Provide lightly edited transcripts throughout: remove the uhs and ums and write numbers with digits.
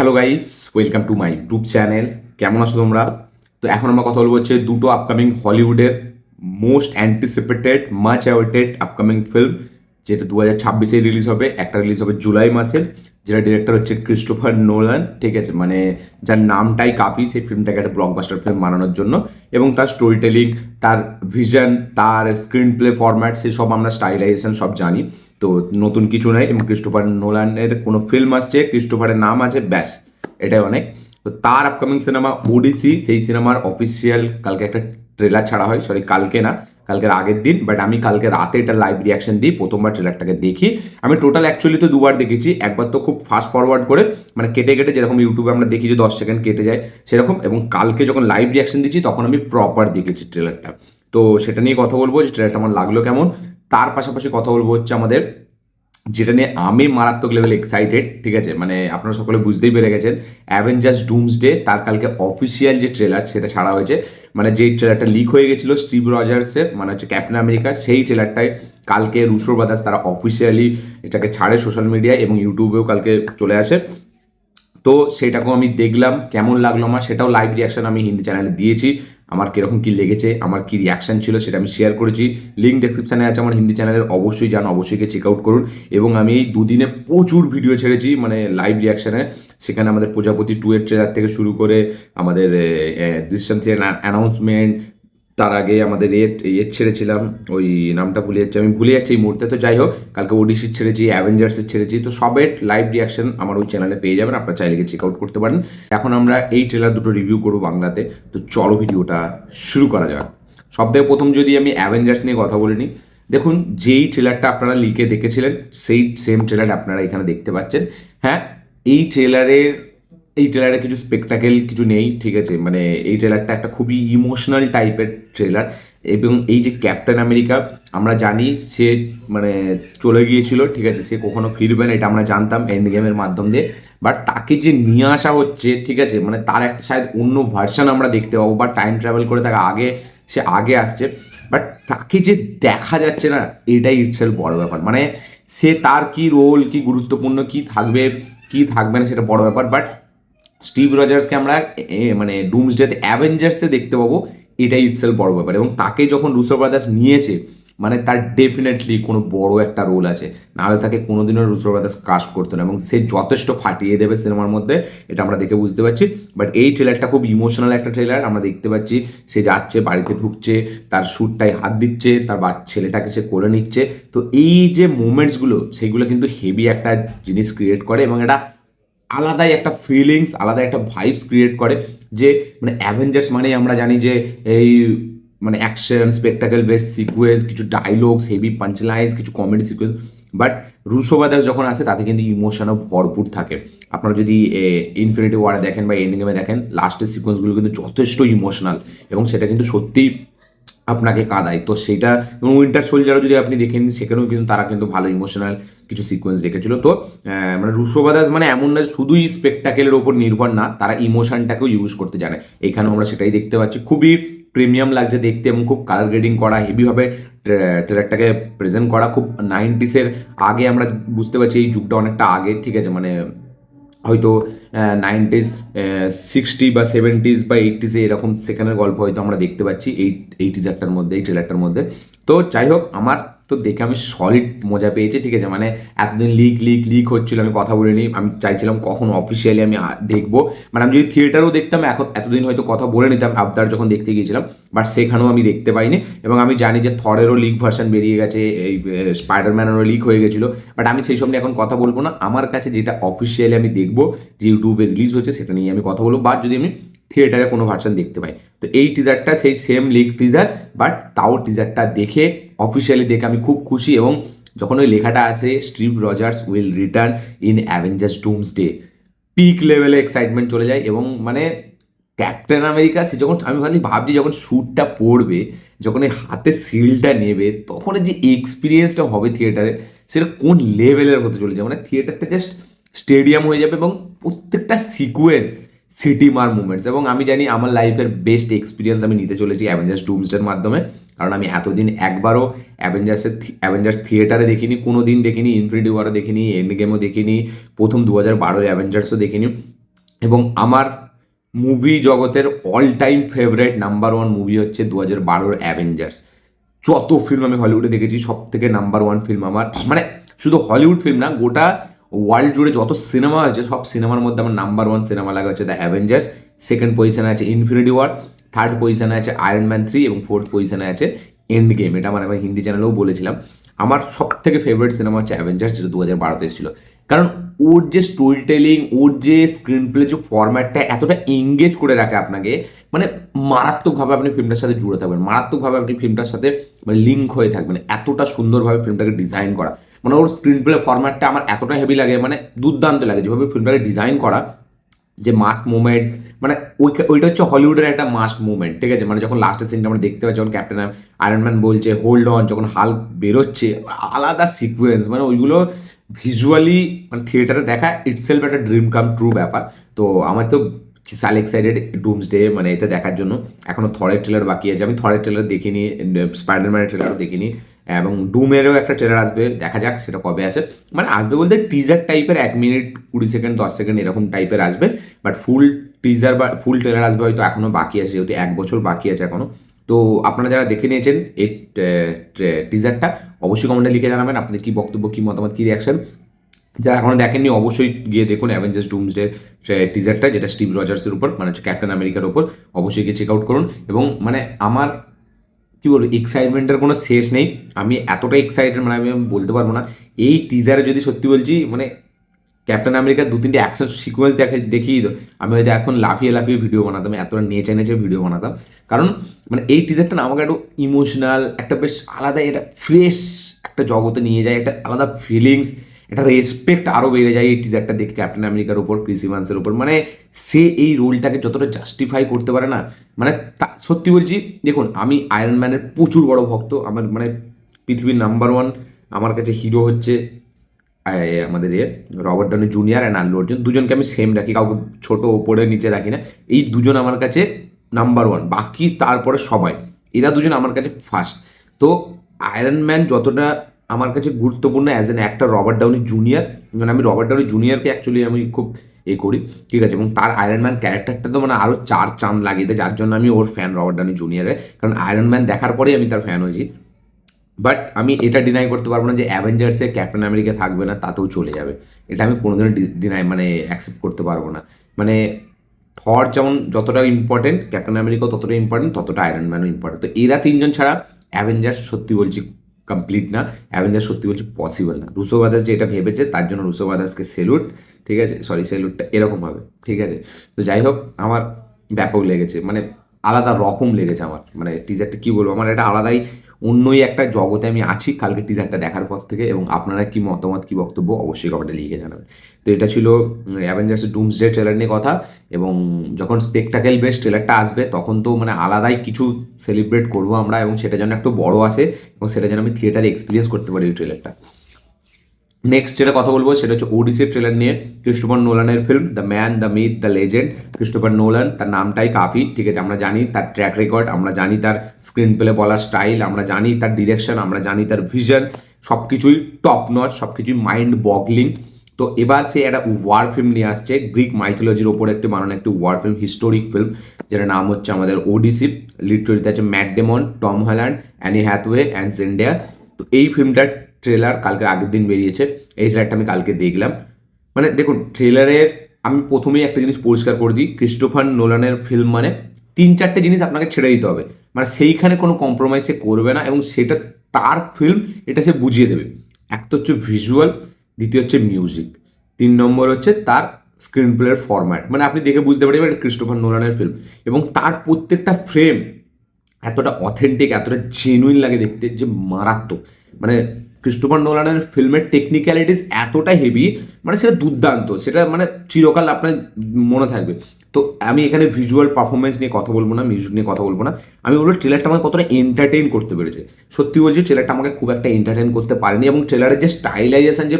Hello guys, welcome to my YouTube channel. কেমন আছো তোমরা? তো এখন আমরা কথা বলবো হচ্ছে দুটো আপকামিং হলিউডের most anticipated much awaited upcoming film, যেটা 2026-এ রিলিজ হবে। একটা রিলিজ হবে জুলাই মাসে, যেটা ডিরেক্টর হচ্ছে ক্রিস্টোফার নোলান। ঠিক আছে, মানে যার নামটাই কাফি সেই ফিল্মটাকে একটা ব্লকবাস্টার ফিল্ম বানানোর জন্য, এবং তার স্টোরি টেলিং, তার ভিশন, তার স্ক্রিন প্লে ফরম্যাট, সেসব আমরা স্টাইলাইজেশন সব জানি। তো নতুন কিছু নেই, এবং ক্রিস্টোফার নোলানের কোনো ফিল্ম আসছে, ক্রিস্টোফারের নাম আছে, ব্যাস, এটাই অনেক। তো তার আপকামিং সিনেমা ওডিসি, সেই সিনেমার অফিসিয়াল কালকে একটা ট্রেলার ছাড়া হয়, সরি কালকে না, কালকের আগের দিন, বাট আমি কালকে রাতে এটা লাইভ রিয়াকশন দিই, প্রথমবার ট্রেলারটাকে দেখি। আমি টোটাল অ্যাকচুয়ালি তো দুবার দেখেছি, একবার তো খুব ফাস্ট ফরওয়ার্ড করে, মানে কেটে কেটে, যেরকম ইউটিউবে আমরা দেখি যে 10 সেকেন্ড কেটে যায় সেরকম, এবং কালকে যখন লাইভ রিয়াকশন দিচ্ছি তখন আমি প্রপার দেখেছি ট্রেলারটা। তো সেটা নিয়ে কথা বলবো যে ট্রেলারটা আমার লাগলো কেমন। তার পাশাপাশি কথা বলবো হচ্ছে আমাদের, যেটা নিয়ে আমি মারাত্মক লেভেল এক্সাইটেড। ঠিক আছে, মানে আপনারা সকলে বুঝতেই পেরে গেছেন, অ্যাভেঞ্জার্স ডুমসডে তার কালকে অফিসিয়াল যে ট্রেলার সেটা ছাড়া হয়েছে। মানে যেই ট্রেলারটা লিক হয়ে গেছিলো স্টিভ রজার্সের, মানে হচ্ছে ক্যাপ্টেন আমেরিকা, সেই ট্রেলারটাই কালকে রুশো ব্রাদার্স তারা অফিসিয়ালি এটাকে ছাড়ে সোশ্যাল মিডিয়ায়, এবং ইউটিউবেও কালকে চলে আসে। তো সেটাকেও আমি দেখলাম, কেমন লাগলো আমার সেটাও লাইভ রিয়াকশন আমি হিন্দি চ্যানেলে দিয়েছি। আমার কীরকম কী লেগেছে, আমার কী রিয়াকশান ছিল সেটা আমি শেয়ার করেছি। লিঙ্ক ডেসক্রিপশানে আছে আমার হিন্দি চ্যানেলের, অবশ্যই যান, অবশ্যই গিয়ে চেক আউট করুন। এবং আমি এই দুদিনে প্রচুর ভিডিও ছেড়েছি, মানে লাইভ রিয়াকশানে। সেখানে আমাদের প্রজাপতি 2 এর ট্রেলার থেকে শুরু করে আমাদের দৃশ্যম 3 অ্যানাউন্সমেন্ট, তার আগে আমাদের ছেড়েছিলাম, ওই নামটা ভুলে যাচ্ছি, আমি ভুলে যাচ্ছি এই মুহূর্তে। তো যাই হোক, কালকে ওডিসির ছেড়েছি, অ্যাভেঞ্জার্সের ছেড়েছি, তো সবের লাইভ রিয়াকশন আমার ওই চ্যানেলে পেয়ে যাবেন, আপনারা চাইলে গিয়ে চেক আউট করতে পারেন। এখন আমরা এই ট্রেলার দুটো রিভিউ করবো বাংলাতে। তো চলো ভিডিওটা শুরু করা যাক। সব থেকে প্রথম যদি আমি অ্যাভেঞ্জার্স নিয়ে কথা বলে নিই, দেখুন যেই ট্রেলারটা আপনারা লিকে দেখেছিলেন সেই সেম ট্রেলার আপনারা এখানে দেখতে পাচ্ছেন। হ্যাঁ, এই ট্রেলারের এই ট্রেলারে কিছু স্পেকটাকেল কিছু নেই, ঠিক আছে, মানে এই ট্রেলারটা একটা খুবই ইমোশনাল টাইপের ট্রেলার। এবং এই যে ক্যাপ্টেন আমেরিকা, আমরা জানি সে মানে চলে গিয়েছিল, ঠিক আছে, সে কখনো ফিরবে না, এটা আমরা জানতাম এন্ড গেমের মাধ্যম দিয়ে। বাট তাকে যে নিয়ে আসা হচ্ছে, ঠিক আছে, মানে তার একটা শায়দ অন্য ভার্সন আমরা দেখতে পাবো, বা টাইম ট্রাভেল করে তাকে আগে, সে আগে আসছে, বাট তাকে যে দেখা যাচ্ছে না, এটাই ইটসেলফ বড় ব্যাপার। মানে সে তার কি রোল, কি গুরুত্বপূর্ণ, কি থাকবে কি থাকবে না, সেটা বড় ব্যাপার। বাট স্টিভ রজার্সকে আমরা মানে ডুমসডেতে অ্যাভেঞ্জার্সে দেখতে পাবো, এটাই ইটসেলফ বড় ব্যাপার। এবং তাকে যখন রুসো ব্রাদার্স নিয়েছে, মানে তার ডেফিনেটলি কোনো বড় একটা রোল আছে, নাহলে তাকে কোনোদিনও রুসো ব্রাদার্স কাস্ট করতো না, এবং সে যথেষ্ট ফাটিয়ে দেবে সিনেমার মধ্যে, এটা আমরা দেখে বুঝতে পারছি। বাট এই ট্রেলারটা খুব ইমোশনাল একটা ট্রেলার, আমরা দেখতে পাচ্ছি সে যাচ্ছে, বাড়িতে ঢুকছে, তার শ্যুটটায় হাত দিচ্ছে, তার ছেলেটাকে সে কোলে নিচ্ছে। তো এই যে মুমেন্টসগুলো, সেইগুলো কিন্তু হেভি একটা জিনিস ক্রিয়েট করে, এবং এটা আলাদাই একটা ফিলিংস, আলাদা একটা ভাইবস ক্রিয়েট করে। যে মানে অ্যাভেঞ্জার্স মানে আমরা জানি যে এই মানে অ্যাকশন স্পেকটাকেল বেস সিকুয়েন্স, কিছু ডায়লগস, হেভি পাঞ্চলাইন্স, কিছু comedy sequence. But Russo brothers যখন আসে তাতে কিন্তু ইমোশনও ভরপুর থাকে। আপনারা যদি ইনফিনিটি ওয়ারে দেখেন বা এন্ড গেমে দেখেন, লাস্টের সিকোয়েন্সগুলো কিন্তু যথেষ্ট ইমোশনাল, এবং সেটা কিন্তু সত্যিই আপনাকে কাঁদায়। তো সেইটা, এবং উইন্টার সোলজারও যদি আপনি দেখেন, সেখানেও কিন্তু তারা কিন্তু ভালো ইমোশনাল কিছু সিকোয়েন্স রেখেছিল। তো মানে রুশো ব্রাদার্স মানে এমন না শুধুই স্পেকটাকেলের ওপর নির্ভর না, তারা ইমোশনটাকেও ইউজ করতে জানে। এখানেও আমরা সেটাই দেখতে পাচ্ছি, খুবই প্রিমিয়াম লাগছে দেখতে, এবং খুব কালার গ্রেডিং করা, হেভিভাবে ট্রেলারটাকে প্রেজেন্ট করা, খুব 90s আগে আমরা বুঝতে পারছি এই যুগটা অনেকটা আগে, ঠিক আছে, মানে হয়তো 90s 60 বা 70s বা 80s এরকম সেখানের গল্প হয়তো আমরা দেখতে পাচ্ছি এই টিজারটার মধ্যে, এই ট্রেলারটার মধ্যে। তো যাই হোক, আমার তো দেখে আমি সলিড মজা পেয়েছি, ঠিক আছে। মানে এতদিন লিক হচ্ছিল, আমি কথা বলিনি, আমি চাইছিলাম কখন অফিসিয়ালি আমি দেখবো। মানে আমি যদি থিয়েটারও দেখতাম, এতদিন হয়তো কথা বলে নিতাম আবদার যখন দেখতে গিয়েছিলাম, বাট সেখানেও আমি দেখতে পাইনি। এবং আমি জানি যে থরেরও লিক ভার্সন বেরিয়ে গেছে, এই স্পাইডারম্যানেরও লিক হয়ে গেছিলো, বাট আমি সেই সব নিয়ে এখন কথা বলবো না। আমার কাছে যেটা অফিসিয়ালি আমি দেখবো, যে ইউটিউবে রিলিজ হচ্ছে, সেটা নিয়ে আমি কথা বলবো, বাট যদি আমি থিয়েটারে কোনো ভার্সন দেখতে পাই। তো এই টিজারটা সেই সেম লিক টিজার, বাট তাও টিজারটা দেখে, অফিসিয়ালি দেখে আমি খুব খুশি। এবং যখন ওই লেখাটা আছে Steve Rogers will return in Avengers Doomsday, peak লেভেলে এক্সাইটমেন্ট চলে যায়। এবং মানে ক্যাপ্টেন আমেরিকা, সে যখন, আমি ভাবছি যখন শ্যুটটা পড়বে, যখন এই হাতে সিলটা নেবে, তখন যে এক্সপিরিয়েন্সটা হবে থিয়েটারে, সেটা কোন লেভেলের হতে চলেছে। মানে থিয়েটারটা জাস্ট স্টেডিয়াম হয়ে যাবে, এবং প্রত্যেকটা সিকুয়েন্স সিটি মার মুভমেন্টস। এবং আমি জানি আমার লাইফের বেস্ট এক্সপিরিয়েন্স আমি নিতে চলেছি অ্যাভেঞ্জার্স ডুমসডের মাধ্যমে, কারণ আমি এতদিন একবারও অ্যাভেঞ্জার্স থিয়েটারে দেখিনি, কোনো দিন দেখিনি, ইনফিনিটি ওয়ারও দেখিনি, এন্ড গেমও দেখিনি, প্রথম 2012 অ্যাভেঞ্জার্সও দেখিনি। এবং আমার মুভি জগতের all time favourite number one movie হচ্ছে 2012 অ্যাভেঞ্জার্স। যত ফিল্ম আমি হলিউডে দেখেছি সব থেকে নাম্বার ওয়ান ফিল্ম আমার, মানে শুধু হলিউড ফিল্ম না, গোটা ওয়ার্ল্ড জুড়ে যত সিনেমা আছে সব সিনেমার মধ্যে আমার নাম্বার ওয়ান সিনেমা লাগা হচ্ছে দ্য অ্যাভেঞ্জার্স। সেকেন্ড পজিশনে আছে ইনফিনিটি ওয়ার, থার্ড পজিশনে আছে আয়রন ম্যান 3 এবং ফোর্থ পজিশনে আছে এন্ড গেম। এটা আমার হিন্দি চ্যানেলেও বলেছিলাম। আমার সব থেকে ফেভারিট সিনেমা হচ্ছে অ্যাভেঞ্জার্স, যেটা 2012 এসেছিল। কারণ ওর যে স্টোরি টেলিং, ওর যে স্ক্রিন প্লে, যে ফরম্যাটটা এতটা এঙ্গেজ করে রাখে আপনাকে, মানে মারাত্মকভাবে আপনি ফিল্মটার সাথে জুড়ে থাকবেন, মারাত্মকভাবে আপনি ফিল্মটার সাথে মানে লিঙ্ক হয়ে থাকবেন। এতটা সুন্দরভাবে ফিল্মটাকে ডিজাইন করা, মানে ওর স্ক্রিন প্লে ফরম্যাটটা আমার এতটা হেভি লাগে, মানে দুর্দান্ত লাগে যেভাবে ফিল্মটাকে ডিজাইন করা। যে মাস মুভমেন্টস, মানে ওইটা হচ্ছে হলিউডের একটা মাস মুভমেন্ট, ঠিক আছে? মানে যখন লাস্টের সিনটা আমরা দেখতে পাচ্ছি, যখন ক্যাপ্টেন আয়রন ম্যান বলছে হোল্ড অন, যখন হাল্ক বেরোচ্ছে, আলাদা সিকোয়েন্স, মানে ওইগুলো ভিজুয়ালি মানে থিয়েটারে দেখা ইটসেলফ একটা ড্রিম কাম ট্রু ব্যাপার। তো আমার তো বিশাল এক্সাইটেড ডুমসডে মানে এতে দেখার জন্য। এখনও থরের ট্রেলার বাকি আছে, আমি থরের ট্রেলার দেখিনি, স্পাইডারম্যানের ট্রেলারও দেখিনি, এবং ডুমেরও একটা ট্রেলার আসবে, দেখা যাক সেটা কবে আসে। মানে আসবে বলতে টিজার টাইপের 1 মিনিট 20 সেকেন্ড 10 সেকেন্ড এরকম টাইপের আসবে, বাট ফুল টিজার বা ফুল ট্রেলার আসবে হয়তো এখনও বাকি আছে, যেহেতু 1 বছর বাকি আছে এখনও। তো আপনারা যারা দেখে নিয়েছেন এই টিজারটা, অবশ্যই কমেন্টে লিখে জানাবেন আপনাদের কী বক্তব্য, কী মতামত, কী রিয়াকশন। যারা এখনো দেখেননি অবশ্যই গিয়ে দেখুন অ্যাভেঞ্জার্স ডুমসডে টিজারটা, যেটা স্টিভ রজার্সের উপর, মানে হচ্ছে ক্যাপ্টেন আমেরিকার উপর। অবশ্যই গিয়ে চেক আউট করুন। এবং মানে আমার কী বলবো, এক্সাইটমেন্টের কোনো শেষ নেই। আমি এতটা এক্সাইটেড, মানে আমি বলতে পারবো না। এই টিজারে যদি সত্যি বলছি, মানে ক্যাপ্টেন আমেরিকার 2-3টে অ্যাকশন সিকোয়েন্স দেখিয়ে দিত, আমি হয়তো এখন লাফিয়ে লাফিয়ে ভিডিও বানাতাম, এতটা নেচে নেচে ভিডিও বানাতাম। কারণ মানে এই টিজারটা না আমাকে একটু ইমোশনাল, একটা বেশ আলাদা, এটা ফ্রেশ একটা জগতে নিয়ে যায়, একটা আলাদা ফিলিংস, একটা রেসপেক্ট আরও বেড়ে যায় এই টিজারটা দেখে ক্যাপ্টেন আমেরিকার উপর, ক্রিস ইভান্সের উপর। মানে সে এই রোলটাকে যতটা জাস্টিফাই করতে পারে না, মানে সত্যি বলছি। দেখুন, আমি আয়রন ম্যানের প্রচুর বড় ভক্ত। আমার মানে পৃথিবীর নাম্বার ওয়ান আমার কাছে হিরো হচ্ছে আমাদের Robert Downey Junior and Allu Arjun. দুজনকে আমি সেম রাখি, কাউকে ছোটো ওপরে নিচে রাখি না। এই দুজন আমার কাছে নাম্বার ওয়ান, বাকি তারপরে সবাই, এরা দুজন আমার কাছে ফার্স্ট। তো আয়রন ম্যান যতটা আমার কাছে গুরুত্বপূর্ণ as an actor, Robert Downey Junior, মানে আমি রবার্ট ডাউনি জুনিয়রকে অ্যাকচুয়ালি আমি খুব করি, ঠিক আছে? এবং তার আয়রন ম্যান ক্যারেক্টারটা তো মানে আরও 4 চাঁদ লাগিয়ে দেয়, যার জন্য আমি ওর ফ্যান, রবার্ট ডাউনি জুনিয়রের। কারণ আয়রন ম্যান দেখার পরেই আমি তার ফ্যান হয়েছি। বাট আমি এটা ডিনাই করতে পারবো না যে অ্যাভেঞ্জার্সে ক্যাপ্টেন আমেরিকা থাকবে না, তাতেও চলে যাবে। এটা আমি কোনোদিনও ডিনাই মানে অ্যাকসেপ্ট করতে পারবো না। মানে থর যেমন যতটা ইম্পর্টেন্ট, ক্যাপ্টেন আমেরিকাও ততটা ইম্পর্টেন্ট, ততটা আয়রন ম্যানও ইম্পর্টেন্ট। তো এরা তিনজন ছাড়া অ্যাভেঞ্জার্স সত্যি বলছি কমপ্লিট না, অ্যাভেঞ্জার্স সত্যি বলছি পসিবল না। রুসো ব্রাদার্স যে এটা ভেবেছে, তার জন্য রুসো ব্রাদার্সকে সেলুট, ঠিক আছে? সরি, সেলুটটা এরকম হবে, ঠিক আছে? তো যাই হোক, আমার ব্যাপক লেগেছে, মানে আলাদা রকম লেগেছে আমার। মানে টিজারটা কী বলবো, আমার এটা আলাদাই অন্যই একটা জগতে আমি আছি কালকে টিজারটা দেখার পর থেকে। এবং আপনারা কি মতামত, কি বক্তব্য, অবশ্যই কমেন্টে লিখে জানাবেন। তো এটা ছিল অ্যাভেঞ্জার্স ডুমসডে ট্রেলার নিয়ে কথা। এবং যখন স্পেকটাকেল বেস ট্রেলারটা আসবে, তখন তো মানে আলাদাই কিছু সেলিব্রেট করবো আমরা, এবং সেটা যেন একটু বড় আসে, এবং সেটা যেন আমি থিয়েটারে এক্সপিরিয়েন্স করতে পারি ওই ট্রেলারটা। নেক্সট যেটা কথা বলবো সেটা হচ্ছে ওডিসি ট্রেলার নিয়ে। ক্রিস্টোফার নোলানের film the man, the myth, the legend. Christopher Nolan, তার নামটাই কাফি, ঠিক আছে? আমরা জানি তার ট্র্যাক রেকর্ড, আমরা জানি তার স্ক্রিন প্লে বলার স্টাইল, আমরা জানি তার ডিরেকশন, আমরা জানি তার ভিশন, সব কিছুই টপ নচ, সব কিছুই মাইন্ড বগলিং। তো এবার সে একটা ওয়ার ফিল্ম নিয়ে আসছে, গ্রিক মাইথোলজির ওপর একটি বানানো একটি ওয়ার ফিল্ম, হিস্টোরিক ফিল্ম, যেটার নাম হচ্ছে আমাদের ওডিসি। লিড চরিত্রে আছে Matt Damon, Tom Holland, Anne Hathaway and Zendaya. তো এই ফিল্মটার ট্রেলার কালকে আগের দিন বেরিয়েছে, এই ট্রেলারটা আমি কালকে দেখলাম। মানে দেখুন, ট্রেলারের আমি প্রথমেই একটা জিনিস পরিষ্কার করে দিই, ক্রিস্টোফার নোলানের ফিল্ম মানে 3-4টে জিনিস আপনাকে ছেড়ে দিতে হবে, মানে সেইখানে কোনো কম্প্রোমাইজ সে করবে না, এবং সেটা তার ফিল্ম, এটা সে বুঝিয়ে দেবে। এক তো হচ্ছে ভিজুয়াল, দ্বিতীয় হচ্ছে মিউজিক, 3 নম্বর হচ্ছে তার স্ক্রিন প্লের ফরম্যাট। মানে আপনি দেখে বুঝতে পারবেন এটা ক্রিস্টোফার নোলানের ফিল্ম। এবং তার প্রত্যেকটা ফ্রেম এতটা অথেন্টিক, এতটা জেনুইন লাগে দেখতে, যে মারাত্মক। মানে ক্রিস্টোফার নোলানের ফিল্মের টেকনিক্যালিটিস এতটা হেভি, মানে সেটা দুর্দান্ত, সেটা মানে চিরকাল আপনার মনে থাকবে। তো আমি এখানে ভিজুয়াল পারফরমেন্স নিয়ে কথা বলবো না, মিউজিক নিয়ে কথা বলবো না, আমি বলবো ট্রেলারটা আমাকে কতটা এন্টারটেইন করতে পেরেছে। সত্যি বলছি, ট্রেলারটা আমাকে খুব একটা এন্টারটেইন করতে পারেনি, এবং ট্রেলারের যে স্টাইলাইজেশন, যে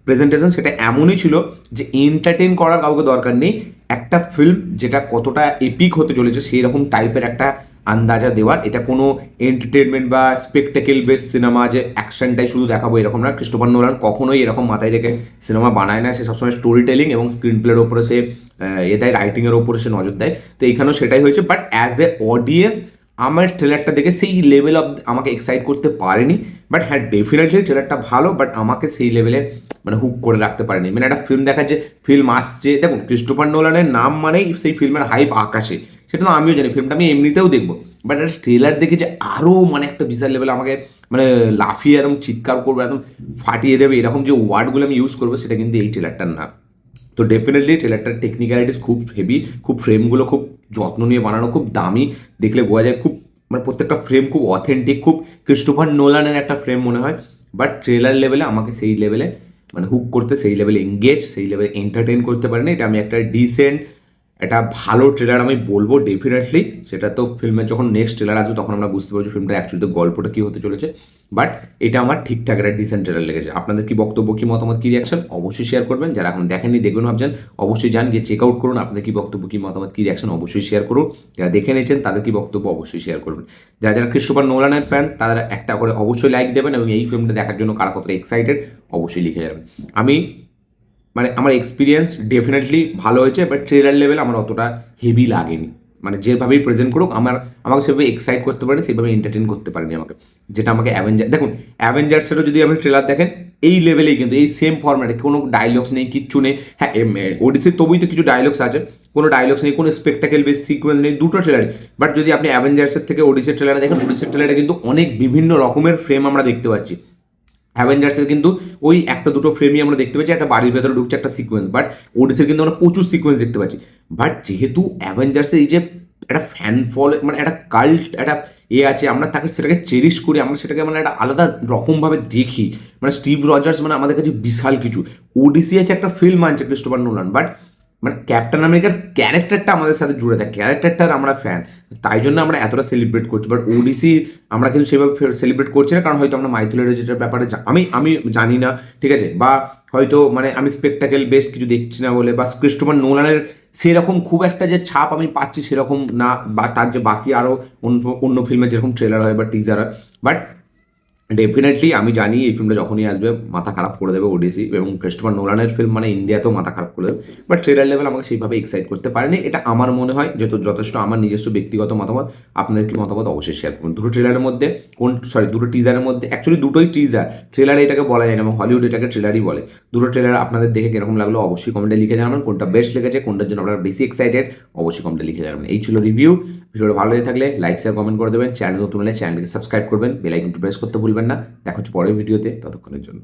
প্রেজেন্টেশন, সেটা এমনই ছিল যে এন্টারটেইন করার কাউকে দরকার নেই। একটা ফিল্ম যেটা কতটা এপিক হতে চলেছে সেই রকম টাইপের একটা আন্দাজা দেওয়ার। এটা কোনো এন্টারটেনমেন্ট বা স্পেকটেকেল বেস সিনেমা যে অ্যাকশনটাই শুধু দেখাবো এরকম না। ক্রিস্টোফার নোলান কখনোই এরকম মাথায় রেখে সিনেমা বানায় না। সে সবসময় স্টোরি টেলিং এবং স্ক্রিন প্লের ওপরে সে দেয়, রাইটিংয়ের ওপরে সে নজর দেয়। তো এখানেও সেটাই হয়েছে, বাট অ্যাজ এ অডিয়েন্স আমার ট্রেলারটা দেখে সেই লেভেল অফ আমাকে এক্সাইট করতে পারেনি। বাট হ্যাঁ, ডেফিনেটলি ট্রেলারটা ভালো, বাট আমাকে সেই লেভেলে মানে হুক করে রাখতে পারেনি। মানে একটা ফিল্ম দেখার যে ফিল্ম আসছে, দেখুন ক্রিস্টোফার নোলানের নাম মানেই সেই ফিল্মের হাইপ আকাশে, সেটা তো আমিও জানি, ফিল্মটা আমি এমনিতেও দেখবো। বাট একটা ট্রেলার দেখে যে আরও মানে একটা বিশাল লেভেলে আমাকে মানে লাফিয়ে একদম চিৎকার করবো, একদম ফাটিয়ে দেবে, এরকম যে ওয়ার্ডগুলো আমি ইউজ করবো সেটা কিন্তু এই ট্রেলারটার না। তো ডেফিনেটলি ট্রেলারটার টেকনিক্যালিটিস খুব হেভি, খুব ফ্রেমগুলো খুব যত্ন নিয়ে বানানো, খুব দামি, দেখলে বোঝা যায় খুব মানে প্রত্যেকটা ফ্রেম খুব অথেন্টিক, খুব ক্রিস্টোফার নোলানের একটা ফ্রেম মনে হয়। বাট ট্রেলার লেভেলে আমাকে সেই লেভেলে মানে হুক করতে, সেই লেভেলে এঙ্গেজ, সেই লেভেলে এন্টারটেইন করতে পারেনি। এটা আমি একটা ডিসেন্ট একটা ভালো ট্রেলার আমি বলবো ডেফিনেটলি। সেটা তো ফিল্মের যখন নেক্সট ট্রেলার আসবে তখন আমরা বুঝতে পারছি ফিল্মটা অ্যাকচুয়ালি গল্পটা কী হতে চলেছে। বাট এটা আমার ঠিকঠাক একটা ডিসেন্ট ট্রেলার লেগেছে। আপনাদের কি বক্তব্য, কি মতামত, কি রিয়াকশন অবশ্যই শেয়ার করবেন। যারা এখন দেখেননি দেখবেন ভাবছেন অবশ্যই যান, গিয়ে চেক আউট করুন। আপনাদের কি বক্তব্য, কি মতামত, কি রিয়াকশন অবশ্যই শেয়ার করুন। যারা দেখে নিয়েছেন তাদের কি বক্তব্য অবশ্যই শেয়ার করবেন। যারা যারা ক্রিস্টোফার নোলানের ফ্যান তারা একটা করে অবশ্যই লাইক দেবেন, এবং এই ফিল্মটা দেখার জন্য কারা কতটা এক্সাইটেড অবশ্যই লিখে যাবেন। আমি মানে আমার এক্সপিরিয়েন্স ডেফিনেটলি ভালো হয়েছে, বাট ট্রেলার লেভেল আমার অতটা হেভি লাগেনি। মানে যেভাবেই প্রেজেন্ট করুক আমাকে সেভাবে এক্সাইট করতে পারেনি, সেভাবে এন্টারটেন করতে পারেনি আমাকে। যেটা আমাকে দেখুন অ্যাভেঞ্জার্সেরও যদি আপনি ট্রেলার দেখেন এই লেভেলেই, কিন্তু এই সেম ফর্ম্যাটে, কোনো ডায়লগস নেই, কিচ্ছু নেই। হ্যাঁ, ওডিসির তবুই তো কিছু ডায়লগস আছে, কোনো ডায়লগস নেই, কোনো স্পেকটাকেল বেস সিকোয়েন্স নেই দুটো ট্রেলারে। বাট যদি আপনি অ্যাভেঞ্জার্সের থেকে ওডিসির ট্রেলারে দেখেন, ওডিসির ট্রেলারে কিন্তু অনেক বিভিন্ন রকমের ফ্রেম আমরা দেখতে পাচ্ছি। অ্যাভেঞ্জার্সের কিন্তু ওই একটা দুটো ফ্রেমই আমরা দেখতে পাচ্ছি, একটা বাড়ির ভেতরে ঢুকছে একটা সিকোয়েন্স। বাট ওডিসির কিন্তু আমরা প্রচুর সিকোয়েন্স দেখতে পাচ্ছি। বাট যেহেতু অ্যাভেঞ্জার্সের এই যে একটা ফ্যান ফল, মানে একটা কাল্ট একটা আছে, আমরা তাকে সেটাকে চেরিশ করি, আমরা সেটাকে মানে একটা আলাদা রকমভাবে দেখি। মানে স্টিভ রজার্স মানে আমাদের কাছে বিশাল কিছু। ওডিসি আছে একটা ফিল্ম আনছে ক্রিস্টোফার নোলান, বাট মানে ক্যাপ্টেন আমেরিকার ক্যারেক্টারটা আমাদের সাথে জুড়ে থাকে, ক্যারেক্টারটার আমরা ফ্যান, তাই জন্য আমরা এতটা সেলিব্রেট করছি। বাট ওডিসি আমরা কিন্তু সেভাবে সেলিব্রেট করছি না, কারণ হয়তো আমরা মাইথোলজিটার ব্যাপারে আমি জানি না, ঠিক আছে, বা হয়তো মানে আমি স্পেকটাকেল বেস্ট কিছু দেখছি না বলে, বা ক্রিস্টোফার নোলানের সেরকম খুব একটা যে ছাপ আমি পাচ্ছি সেরকম না, বা তার যে বাকি আরও অন্য ফিল্মের যেরকম ট্রেলার হয় বা টিজার হয়। বাট ডেফিনেটলি আমি জানি এই ফিল্মটা যখনই আসবে মাথা খারাপ করে দেবে ওডিসি, এবং ক্রিস্টোফার নোলানের ফিল্ম মানে ইন্ডিয়াতেও মাথা খারাপ করে দেবে। বাট ট্রেলার লেভেল আমাকে সেইভাবে এক্সাইট করতে পারেনি, এটা আমার মনে হয় যথেষ্ট আমার নিজস্ব ব্যক্তিগত মতামত। আপনাদের কি মতামত অবশ্যই শেয়ার করুন। দুটো ট্রেলারের মধ্যে দুটো টিজারের মধ্যে, অ্যাকচুয়ালি দুটোই টিজার, ট্রেলার এটাকে বলা যায় না, এবং হলিউড এটাকে ট্রেলারই বলে। দুটো ট্রেলার আপনাদের দেখে কিরকম লাগলো অবশ্যই কমেন্টে লিখে জানাবেন। কোনটা বেস্ট লেগেছে, কোনটার জন্য আপনারা বেশি এক্সাইটেড অবশ্যই কমেন্টে লিখে জানাবেন। এই ছিল রিভিউ। ভিডিওটা ভালো লেগে থাকলে লাইক শেয়ার কমেন্ট করে দেবেন। চ্যানেল নতুন হলে চ্যানেলকে সাবস্ক্রাইব করবেন, বেল আইকনটি প্রেস করতে ভুলবেন না। দেখা হচ্ছে পরের ভিডিওতে, ততক্ষণের জন্য।